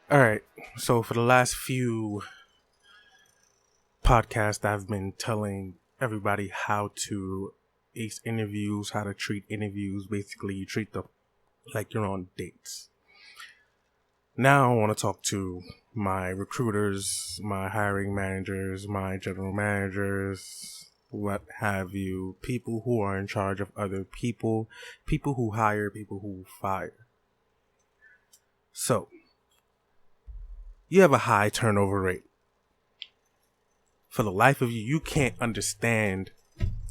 All right. So for the last few podcasts, I've been telling everybody how to ace interviews, how to treat interviews. Basically, you treat them like you're on dates. Now I want to talk to my recruiters, my hiring managers, my general managers, what have you, people who are in charge of other people, people who hire, people who fire. So, you have a high turnover rate. For the life of you, you can't understand.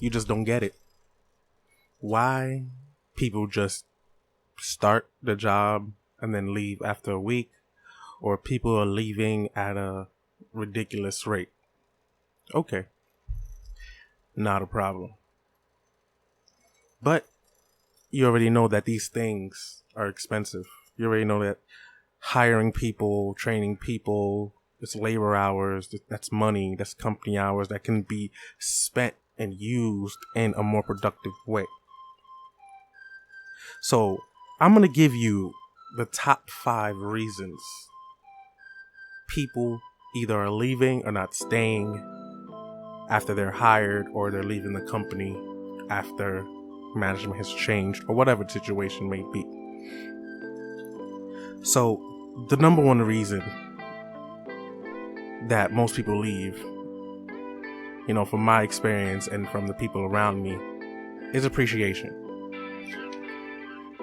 You just don't get it. Why people just start the job and then leave after a week, or people are leaving at a ridiculous rate. Okay, not a problem. But you already know that these things are expensive. You already know that hiring people, training people, it's labor hours, that's money, that's company hours that can be spent and used in a more productive way. So I'm going to give you the top 5 reasons people either are leaving or not staying after they're hired, or they're leaving the company after management has changed, or whatever the situation may be. So the number one reason that most people leave, from my experience and from the people around me, is appreciation.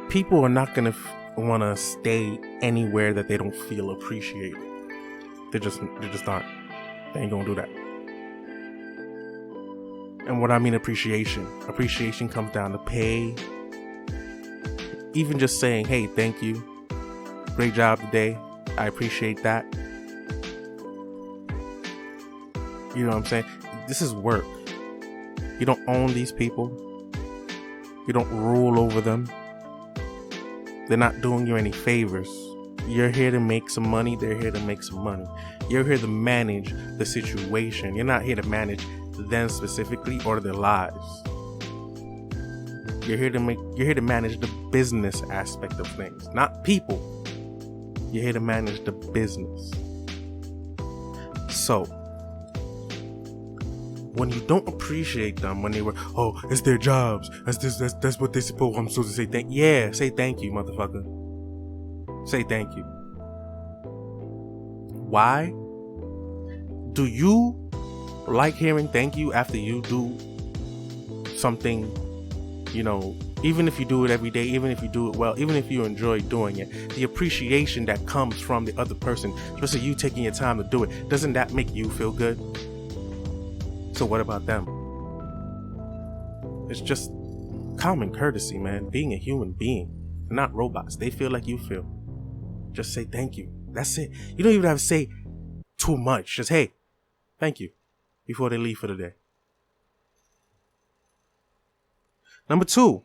People are not going to want to stay anywhere that they don't feel appreciated. They just aren't. They ain't going to do that. And what I mean appreciation comes down to pay. Even just saying, hey, thank you. Great job today. I appreciate that. You know what I'm saying? This is work. You don't own these people. You don't rule over them. They're not doing you any favors. You're here to make some money. They're here to make some money. You're here to manage the situation. You're not here to manage them specifically or their lives. You're here to manage the business aspect of things, not people. You're here to manage the business. So, when you don't appreciate them, when they were, oh, it's their jobs, that's what they're supposed. I'm supposed to say thank. Yeah, say thank you, motherfucker. Say thank you. Why? Do you like hearing thank you after you do something? Even if you do it every day, even if you do it well, even if you enjoy doing it, the appreciation that comes from the other person, especially you taking your time to do it, doesn't that make you feel good? So what about them? It's just common courtesy, man. Being a human being, not robots. They feel like you feel. Just say thank you. That's it. You don't even have to say too much. Just, hey, thank you, before they leave for the day. Number 2,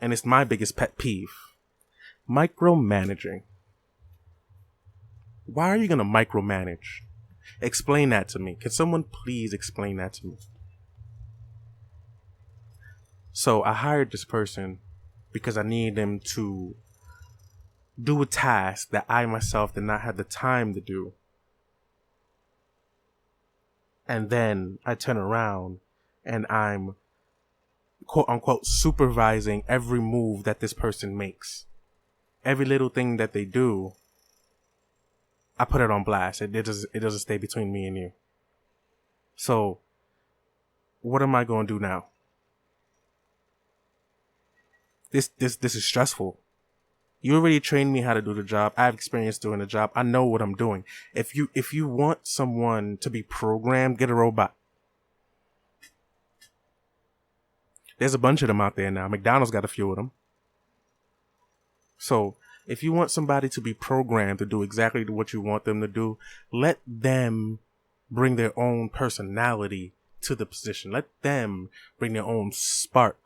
and it's my biggest pet peeve, micromanaging. Why are you going to micromanage? Explain that to me. Can someone please explain that to me? So I hired this person because I needed them to do a task that I myself did not have the time to do. And then I turn around and I'm quote unquote supervising every move that this person makes. Every little thing that they do, I put it on blast. It doesn't stay between me and you. So what am I going to do now? This is stressful. You already trained me how to do the job. I have experience doing the job. I know what I'm doing. If you want someone to be programmed, get a robot. There's a bunch of them out there now. McDonald's got a few of them. So if you want somebody to be programmed to do exactly what you want them to do, let them bring their own personality to the position. Let them bring their own spark.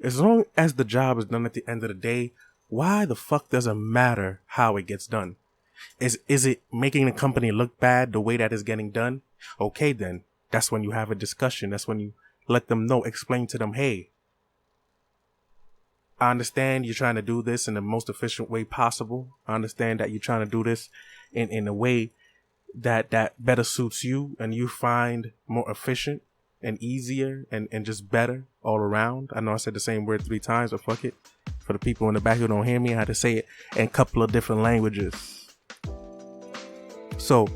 As long as the job is done at the end of the day, why the fuck does it matter how it gets done? Is it making the company look bad the way that it's getting done? Okay, then that's when you have a discussion. That's when you let them know, explain to them, hey, I understand you're trying to do this in the most efficient way possible. I understand that you're trying to do this in a way that better suits you and you find more efficient and easier and just better all around. I know I said the same word 3 times, but fuck it. For the people in the back who don't hear me, I had to say it in a couple of different languages. So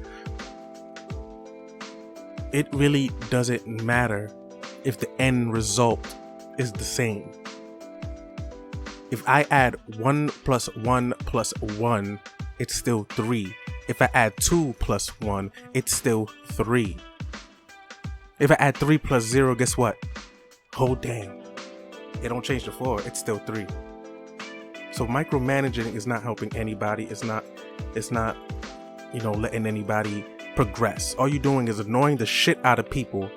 it really doesn't matter if the end result is the same. If I add 1 + 1 + 1, it's still 3. If I add 2 + 1, it's still 3. If I add 3 + 0, guess what? Oh damn. It don't change the 4, it's still 3. So micromanaging is not helping anybody. It's not, letting anybody progress. All you're doing is annoying the shit out of people.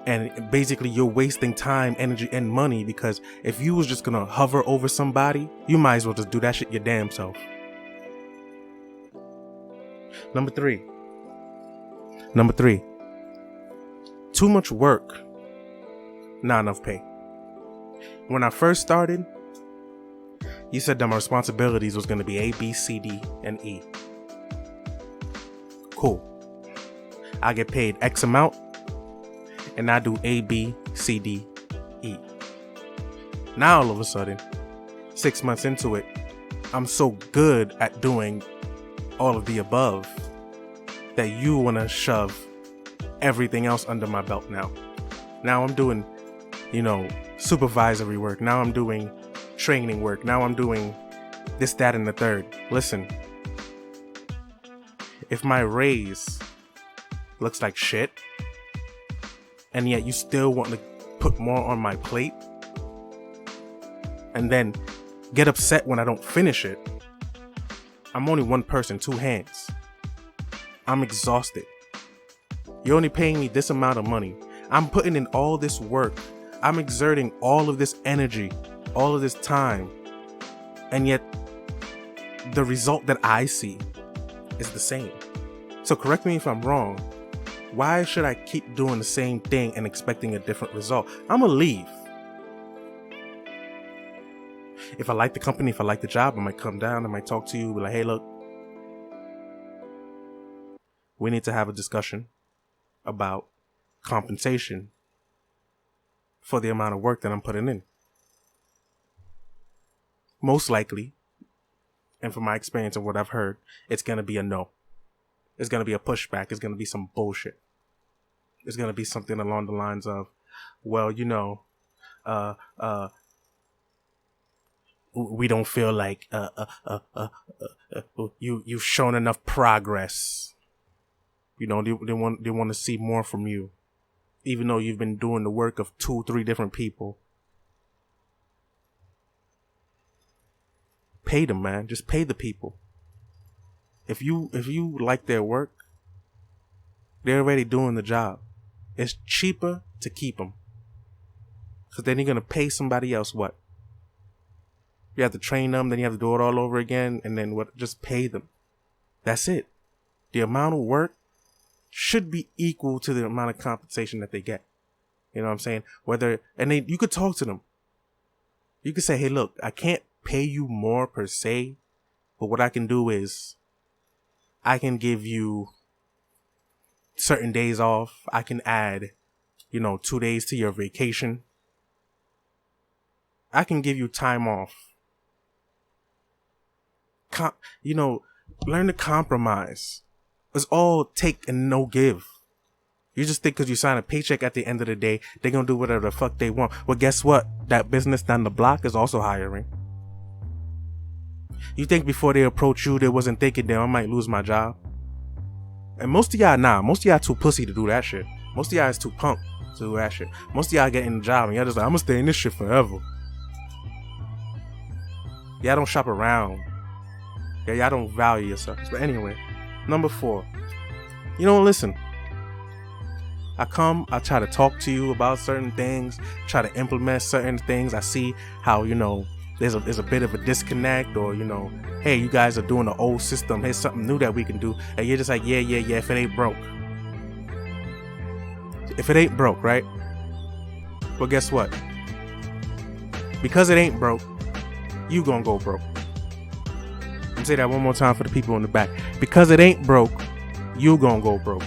And basically you're wasting time, energy, and money, because if you was just gonna hover over somebody, you might as well just do that shit your damn self. Number three. Too much work, not enough pay. When I first started, you said that my responsibilities was gonna be A, B, C, D, and E. Cool. I get paid X amount, and I do A, B, C, D, E. Now all of a sudden, 6 months into it, I'm so good at doing all of the above that you want to shove everything else under my belt now. Now I'm doing, supervisory work. Now I'm doing training work. Now I'm doing this, that, and the third. Listen, if my raise looks like shit, and yet you still want to put more on my plate, and then get upset when I don't finish it, I'm only one person, 2 hands. I'm exhausted. You're only paying me this amount of money. I'm putting in all this work. I'm exerting all of this energy, all of this time, and yet the result that I see is the same. So correct me if I'm wrong. Why should I keep doing the same thing and expecting a different result? I'm gonna leave. If I like the company, if I like the job, I might come down, I might talk to you, be like, hey, look, we need to have a discussion about compensation for the amount of work that I'm putting in. Most likely, and from my experience and what I've heard, it's going to be a no. It's going to be a pushback. It's going to be some bullshit. It's going to be something along the lines of, well, we don't feel like you've shown enough progress. They want to see more from you, even though you've been doing the work of 2-3 different people. Pay them, man. Just pay the people. If you like their work, they're already doing the job. It's cheaper to keep them, because then you're gonna pay somebody else what? You have to train them, then you have to do it all over again, and then what? Just pay them. That's it. The amount of work should be equal to the amount of compensation that they get. You know what I'm saying? You could talk to them. You could say, hey, look, I can't pay you more per se, but what I can do is I can give you certain days off. I can add, 2 days to your vacation. I can give you time off. Learn to compromise. It's all take and no give. You just think because you sign a paycheck at the end of the day, they're going to do whatever the fuck they want. Well, guess what? That business down the block is also hiring. You think before they approach you, they wasn't thinking, damn, I might lose my job? And most of y'all too pussy to do that shit. Most of y'all is too punk to do that shit. Most of y'all getting a job and y'all just like, I'm going to stay in this shit forever. Y'all don't shop around. Yeah, y'all don't value yourselves. But anyway, number 4. Listen. I try to talk to you about certain things, try to implement certain things. I see how, there's a bit of a disconnect, or, hey, you guys are doing the old system. Here's something new that we can do. And you're just like, yeah, if it ain't broke. If it ain't broke, right? Well, guess what? Because it ain't broke, you gonna go broke. Let me say that one more time for the people in the back. Because it ain't broke, you gonna go broke.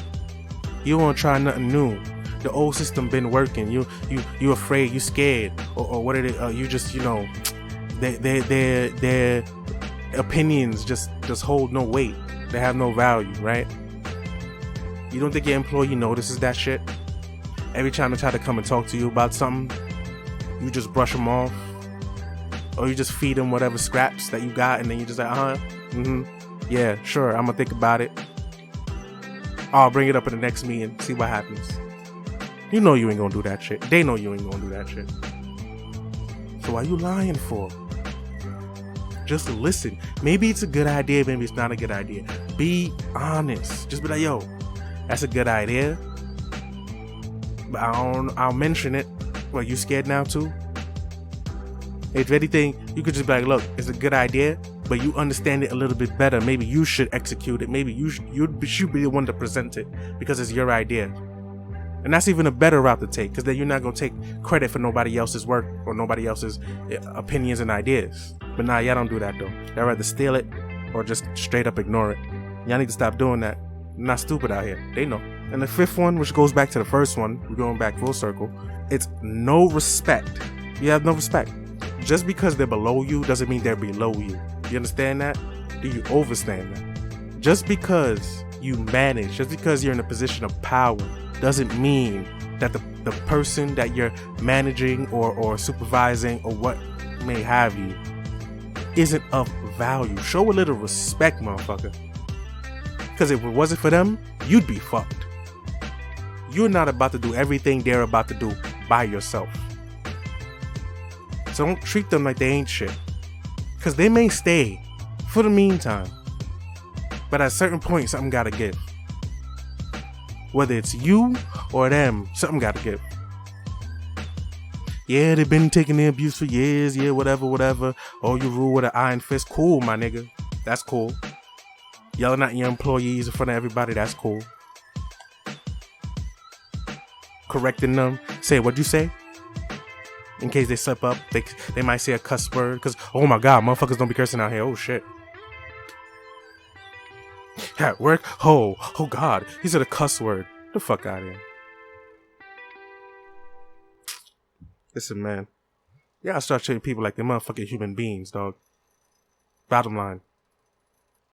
You wanna try nothing new. The old system been working. You afraid, you scared, or what are they? You just, you know, their opinions just hold no weight. They have no value, right? You don't think your employee notices that shit? Every time they try to come and talk to you about something, you just brush them off, or you just feed them whatever scraps that you got, and then you just like, yeah, sure, I'm gonna think about it. I'll bring it up in the next meeting, see what happens. You know you ain't gonna do that shit. They know you ain't gonna do that shit. So why you lying for? Just listen. Maybe it's a good idea, maybe it's not a good idea. Be honest. Just be like, yo, that's a good idea, but I'll mention it. Well, you scared now too? If anything, you could just be like, look, it's a good idea, but you understand it a little bit better. Maybe you should execute it. Maybe you should be the one to present it because it's your idea. And that's even a better route to take, because then you're not going to take credit for nobody else's work or nobody else's opinions and ideas. But nah, y'all don't do that though. Y'all rather steal it or just straight up ignore it. Y'all need to stop doing that. You're not stupid out here. They know. And the fifth one, which goes back to the first one, we're going back full circle. It's no respect. You have no respect. Just because they're below you doesn't mean they're below you. You understand that? Do you understand that? Just because you manage, just because you're in a position of power, doesn't mean that the person that you're managing or supervising or what may have you isn't of value. Show a little respect, motherfucker. Because if it wasn't for them, you'd be fucked. You're not about to do everything they're about to do by yourself. So don't treat them like they ain't shit. Because they may stay for the meantime. But at a certain point, something gotta give. Whether it's you or them, something gotta give. Yeah, they've been taking the abuse for years. Yeah, whatever. Oh, you rule with an iron fist. Cool, my nigga. That's cool. Yelling at your employees in front of everybody. That's cool. Correcting them. Say, what'd you say? In case they slip up, they might say a cuss word. Because, oh my God, motherfuckers don't be cursing out here. Oh, shit. At work? Oh God, he said a cuss word. Get the fuck out of here. Listen, man. You gotta start treating people like they're motherfucking human beings, dog. Bottom line.